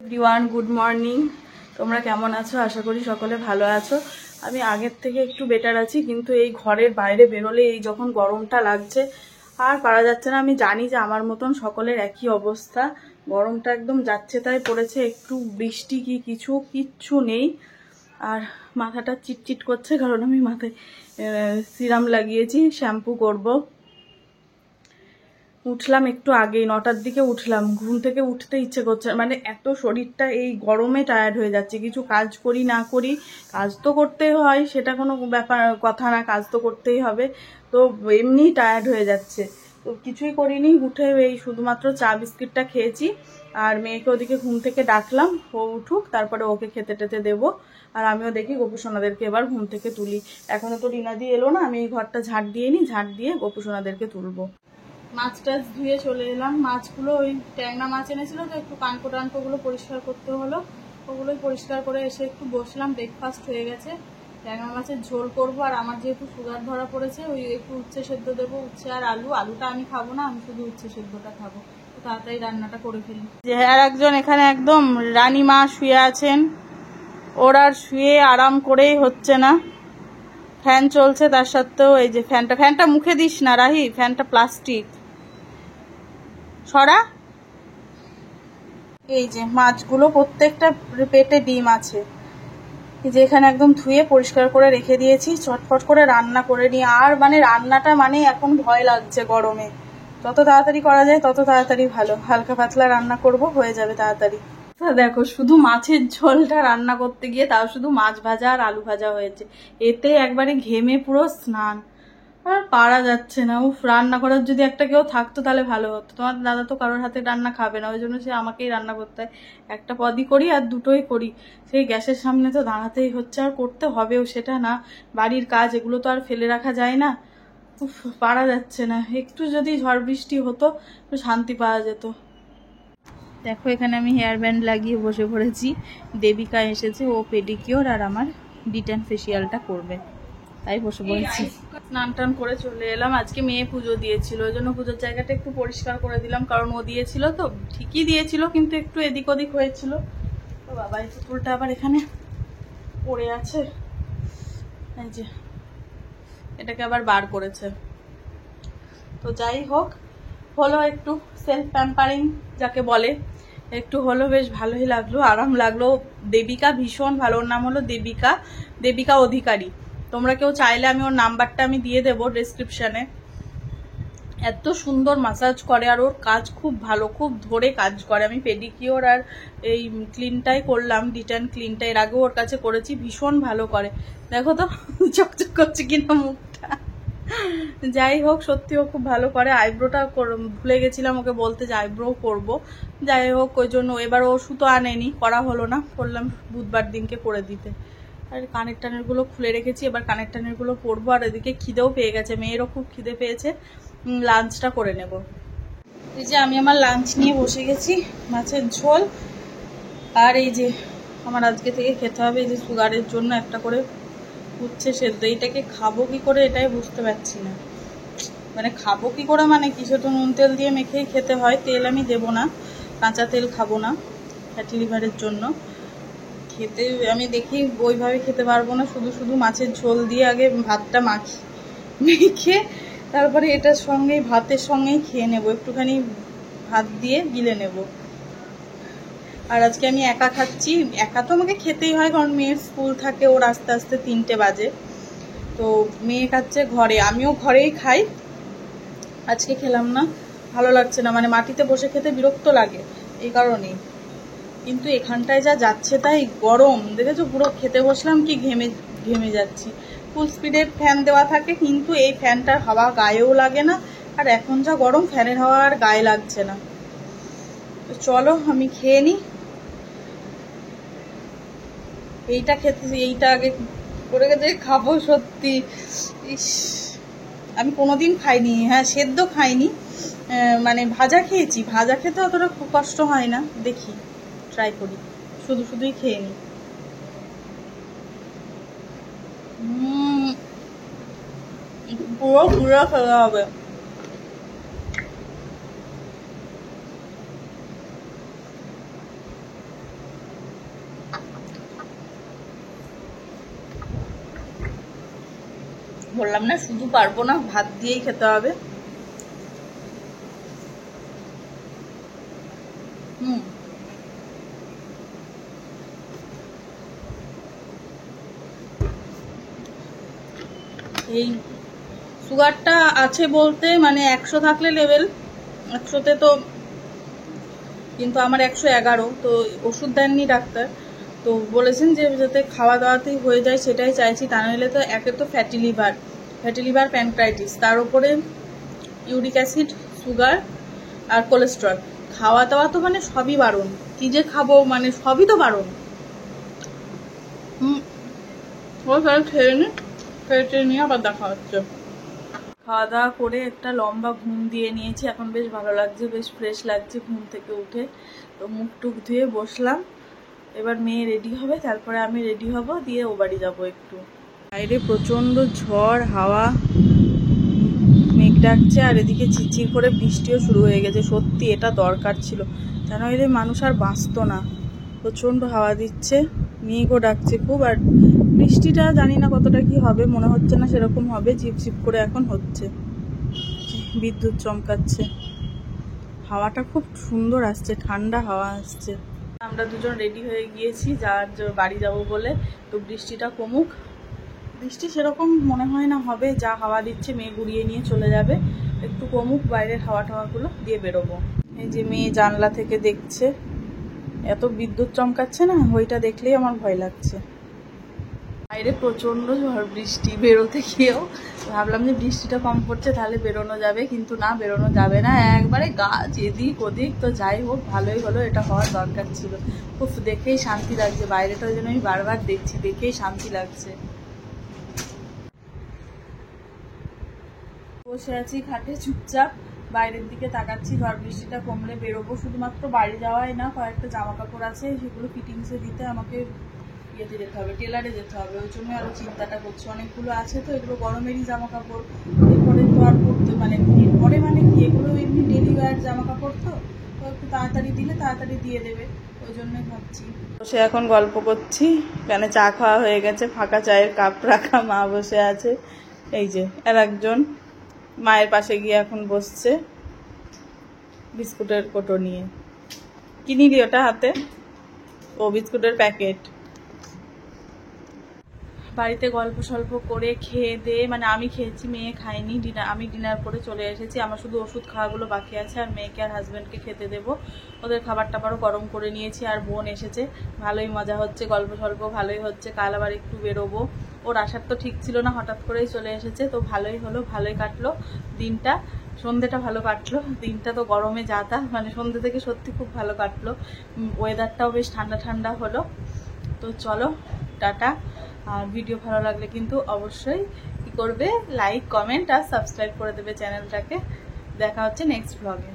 Everyone, good morning. তোমরা কেমন আছো? আশা করি সকলে ভালো আছো। আমি আগের থেকে একটু বেটার আছি, কিন্তু এই ঘরের বাইরে বেরোলে এই যখন গরমটা লাগছে আর পারা যাচ্ছে না। আমি জানি যে আমার মতন সকলের একই অবস্থা, গরমটা একদম যাচ্ছে তাই পড়েছে। একটু বৃষ্টি কি কিচ্ছু নেই। আর মাথাটা চিটচিট করছে, কারণ আমি মাথায় সিরাম লাগিয়েছি, শ্যাম্পু করব। উঠলাম একটু আগেই, 9টার দিকে উঠলাম। ঘুম থেকে উঠতে ইচ্ছে করছে, মানে এত শরীরটা এই গরমে টায়ার্ড হয়ে যাচ্ছে। কিছু কাজ করি না করি, কাজ তো করতেই হয়, সেটা কোনো ব্যাপার কথা না, কাজ তো করতেই হবে। তো এমনি টায়ার্ড হয়ে যাচ্ছে, তো কিছুই করিনি। উঠে এই শুধুমাত্র চা বিস্কিটটা খেয়েছি। আর মেয়েকে ওদিকে ঘুম থেকে ডাকলাম, ও উঠুক, তারপরে ওকে খেতে টেতে দেবো। আর আমিও দেখি গোপুসোনাদেরকে এবার ঘুম থেকে তুলি। এখনো তো রিনাদি এলো না, আমি এই ঘরটা ঝাড় দিয়ে নিই, ঝাড় দিয়ে গোপুসোনাদেরকে তুলবো। মাছ টাছ ধুয়ে চলে এলাম। মাছগুলো ওই ট্যাংরা মাছ এনেছিল, তো একটু কানকোগুলো পরিষ্কার করতে হলো। ওগুলোই পরিষ্কার করে এসে একটু বসলাম। ব্রেকফাস্ট হয়ে গেছে, ট্যাংরা মাছের ঝোল করবো। আর আমার যেহেতু সুগার ধরা পড়েছে, ওই একটু উচ্ছে সেদ্ধ দেবো। উচ্ছে আর আলুটা আমি খাবো না, আমি শুধু উচ্ছে সেদ্ধটা খাবো। তো তাড়াতাড়ি রান্নাটা করে ফেলি। যে আর একজন এখানে একদম রানী মা শুয়ে আছেন, ওর আর শুয়ে আরাম করেই হচ্ছে না। ফ্যান চলছে তার সত্ত্বেও এই যে ফ্যানটা মুখে দিস না রাহি, ফ্যানটা প্লাস্টিক, সরা। এই যে মাছগুলো প্রত্যেকটা পেটে ডিম আছে, এই যে এখানে একদম ধুয়ে পরিষ্কার করে রেখে দিয়েছি। চটপট করে রান্না করে নিই। আর মানে রান্নাটা মানে এখন ভয় লাগছে গরমে। যত তাড়াতাড়ি করা যায় তত তাড়াতাড়ি ভালো। হালকা পাতলা রান্না করব, হয়ে যাবে তাড়াতাড়ি। দেখো, শুধু মাছের ঝোলটা রান্না করতে গিয়ে তাও শুধু মাছ ভাজা আর আলু ভাজা হয়েছে। এতে একবারে ঘেমে পুরো স্নান। আর পারা যাচ্ছে না। রান্না করার যদি একটা কেউ থাকতো তাহলে ভালো হতো। তোমার দাদা তো কারোর হাতে রান্না খাবে না, ওই জন্য সে আমাকেই রান্না করতে হয়। একটা পদই করি আর দুটোই করি, সেই গ্যাসের সামনে তো দাঁড়াতেই হচ্ছে। আর করতে হবেও, সেটা না, বাড়ির কাজ এগুলো তো আর ফেলে রাখা যায় না। পারা যাচ্ছে না। একটু যদি ঝড় বৃষ্টি হতো তো শান্তি পাওয়া যেত। দেখো, এখানে আমি হেয়ার ব্যান্ড লাগিয়ে বসে পড়েছি। দেবিকা এসেছে, ও পেডিকিওর আর আমার ডিটেন ফেসিয়ালটা করবে, তাই বসে পড়েছি। স্নান টান করে চলে এলাম। আজকে মেয়ে পুজো দিয়েছিল, ওই জন্য পুজোর জায়গাটা একটু পরিষ্কার করে দিলাম, কারণ ও দিয়েছিল তো ঠিকই দিয়েছিল, কিন্তু একটু এদিক ওদিক হয়েছিল। তো বাবা, এই পুতুলটা আবার এখানে পড়ে আছে, এই যে এটাকে আবার বার করেছে। তো যাই হোক, হলো একটু সেলফ প্যাম্পারিং যাকে বলে, একটু হলো, বেশ ভালোই লাগলো, আরাম লাগলো। দেবিকা ভীষণ ভালো, ওর নাম হলো দেবিকা অধিকারী। তোমরা কেউ চাইলে আমি ওর নাম্বারটা আমি দিয়ে দেবো ডেসক্রিপশনে। এত সুন্দর মাসাজ করে, আর ওর কাজ খুব ভালো, খুব ধরে কাজ করে। আমি পেডিকিওর আর এই ক্লিনটাই করলাম, ডিটেন ক্লিনটা, এর আগেও ওর কাছে করেছি, ভীষণ ভালো করে। দেখো তো চকচক করছে কিনা মুখটা। যাই হোক, সত্যিও খুব ভালো করে। আইব্রোটা ভুলে গেছিলাম ওকে বলতে যে আইব্রো করবো। যাই হোক, ওই জন্য এবার ও সুতো আনেনি, করা হলো না, করলাম বুধবার দিনকে করে দিতে। আর কানের টানেরগুলো খুলে রেখেছি, এবার কানের টানেরগুলো পরবো। আর এদিকে খিদেও পেয়ে গেছে, মেয়েরও খুব খিদে পেয়েছে, লাঞ্চটা করে নেব। এই যে আমি আমার লাঞ্চ নিয়ে বসে গেছি, মাছের ঝোল। আর এই যে আমার আজকে থেকে খেতে হবে, এই যে সুগারের জন্য একটা করে উচ্ছে সেদ্ধ। এইটাকে খাবো কি করে এটাই বুঝতে পারছি না। মানে খাবো কি করে, মানে কিছু তো নুন তেল দিয়ে মেখেই খেতে হয়, তেল আমি দেবো না, কাঁচা তেল খাবো না ফ্যাটি লিভারের জন্য। খেতে আমি দেখি ওইভাবে খেতে পারবো না, শুধু শুধু মাছের ঝোল দিয়ে আগে ভাতটা মেখে তারপরে এটার সঙ্গেই, ভাতের সঙ্গেই খেয়ে নেব, একটুখানি ভাত দিয়ে গিলে নেব। আর আজকে আমি একা খাচ্ছি। একা তো আমাকে খেতেই হয়, কারণ মেয়ের স্কুল থাকে, ওর আস্তে আস্তে 3টে বাজে। তো মেয়ে খাচ্ছে ঘরে, আমিও ঘরেই খাই। আজকে খেলাম না, ভালো লাগছে না, মানে মাটিতে বসে খেতে বিরক্ত লাগে, এই কারণেই। কিন্তু এখানটায় যা যাচ্ছে তাই গরম, দেখেছো, পুরো খেতে বসলাম কি ঘেমে যাচ্ছি। ফুল স্পিডে ফ্যান দেওয়া থাকে, কিন্তু এই ফ্যানটার হাওয়া গায়েও লাগে না। আর এখন যা গরম, ফ্যানের হাওয়া আর গায়ে লাগছে না। তো চলো আমি খেয়ে নিই। এইটা আগে করে গেছে খাবো সত্যি। ইস, আমি কোনোদিন খাইনি, হ্যাঁ সেদ্ধ খাইনি, মানে ভাজা খেয়েছি। ভাজা খেতে অতটা কষ্ট হয় না, দেখি ট্রাই করি, শুধুই খেয়ে নিই। পুরো ঘুরে খেতে হবে। বললাম না শুধু পারবো না, ভাত দিয়েই খেতে হবে। এই সুগারটা আছে বলতে মানে 100 থাকলে লেভেল 100তে তো, কিন্তু আমার 111, তো ওষুধ দেননি ডাক্তার, তো বলেছেন যে যাতে খাওয়া দাওয়াতেই হয়ে যায় সেটাই চাইছি, তা নাহলে তো একে তো ফ্যাটি লিভার প্যানক্রাইটিস, তার উপরে ইউরিক অ্যাসিড, সুগার আর কোলেস্ট্রল। খাওয়া দাওয়া তো মানে সবই বারণ, কি যে খাবো মানে সবই তো বারণ। খেয়ে নিয়ে আবার দেখা হচ্ছে। খাওয়া দাওয়া করে একটা লম্বা ঘুম দিয়ে নিয়েছি, এখন বেশ ভালো লাগছে, বেশ ফ্রেশ লাগছে ঘুম থেকে উঠে। তো মুখ টুক ধুয়ে বসলাম, এবার মেয়ে রেডি হবে, তারপরে আমি রেডি হব, দিয়ে ও বাড়ি যাবো একটু। বাইরে প্রচণ্ড ঝড় হাওয়া, মেঘ ডাকছে, আর এদিকে চিচির করে বৃষ্টিও শুরু হয়ে গেছে। সত্যি এটা দরকার ছিল, জানো এলে মানুষ আর বাঁচতো না। প্রচণ্ড হাওয়া দিচ্ছে, মেঘও ডাকছে খুব, আর বৃষ্টিটা জানি না কতটা কি হবে, মনে হচ্ছে না সেরকম হবে, ঝিপঝিপ করে এখন হচ্ছে, বিদ্যুৎ চমকাচ্ছে। হাওয়াটা খুব সুন্দর আসছে, ঠান্ডা হাওয়া আসছে। আমরা দুজন রেডি হয়ে গিয়েছি যার বাড়ি যাব বলে। তো বৃষ্টিটা কমুক, বৃষ্টি সেরকম মনে হয় না হবে, যা হাওয়া দিচ্ছে মেয়ে গুড়িয়ে নিয়ে চলে যাবে, একটু কমুক, বাইরের হাওয়া টাওয়াগুলো দিয়ে বেরোবো। এই যে মেয়ে জানলা থেকে দেখছে, এত বিদ্যুৎ চমকাচ্ছে না, ওইটা দেখলেই আমার ভয় লাগছে। বাইরে প্রচণ্ড ঝড় বৃষ্টি, বেরোতে গিয়েও ভাবলাম যে বৃষ্টিটা কম পড়ছে তাহলে বেরোনো যাবে, কিন্তু না, বেরোনো যাবে না, একবারে গাছ এদিক ওদিক। তো যাই হোক, ভালোই হলো, এটা হওয়ার দরকার ছিল। খুব দেখেই শান্তি লাগছে বাইরেটা, ওই জন্য আমি বারবার দেখছি, দেখেই শান্তি লাগছে। বসে আছি খাটে চুপচাপ, বাইরের দিকে তাকাচ্ছি, ঝড় বৃষ্টিটা কমলে বেরোবো। শুধুমাত্র বাড়ি যাওয়াই না, কয়েকটা জামা কাপড় আছে, সেগুলো ফিটিংসে দিতে আমাকে ইয়েতে যেতে হবে, টেলারে যেতে হবে, ওই জন্য আরো চিন্তাটা করছি। অনেকগুলো আছে তো, এগুলো গরমেরই জামা কাপড়, এরপরে তো আর পরতে মানে এরপরে মানে কি, এগুলো এমনি ডেলি ওয়্যার জামা কাপড়, তো একটু তাড়াতাড়ি দিলে তাড়াতাড়ি দিয়ে দেবে, ওই জন্যই ভাবছি। বসে এখন গল্প করছি, কেন চা খাওয়া হয়ে গেছে, ফাঁকা চায়ের কাপ রাখা, মা বসে আছে, এই যে আর একজন মায়ের পাশে গিয়ে এখন বসছে বিস্কুটের কোটো নিয়ে। কি নিলি ওটা হাতে? ও বিস্কুটের প্যাকেট। বাড়িতে গল্প সল্প করে খেয়ে দিয়ে, মানে আমি খেয়েছি, মেয়ে খাইনি, আমি ডিনার করে চলে এসেছি। আমার শুধু ওষুধ খাওয়াগুলো বাকি আছে, আর মেয়েকে আর হাজব্যান্ডকে খেতে দেবো। ওদের খাবার টাবারও গরম করে নিয়েছি, আর বোন এসেছে, ভালোই মজা হচ্ছে, গল্প সল্প ভালোই হচ্ছে। কাল আবার একটু বেরোবো, ওর আসার তো ঠিক ছিল না, হঠাৎ করেই চলে এসেছে, তো ভালোই হলো, ভালোই কাটলো দিনটা, সন্ধ্যেটা ভালো কাটলো। দিনটা তো গরমে যাতা, মানে সন্ধ্যে থেকে সত্যি খুব ভালো কাটলো, ওয়েদারটাও বেশ ঠান্ডা ঠান্ডা হলো। তো চলো টাটা। আর ভিডিও ভালো লাগলে কিন্তু অবশ্যই কি করবে, লাইক কমেন্ট আর সাবস্ক্রাইব করে দেবে চ্যানেলটাকে। দেখা হচ্ছে নেক্সট ব্লগে।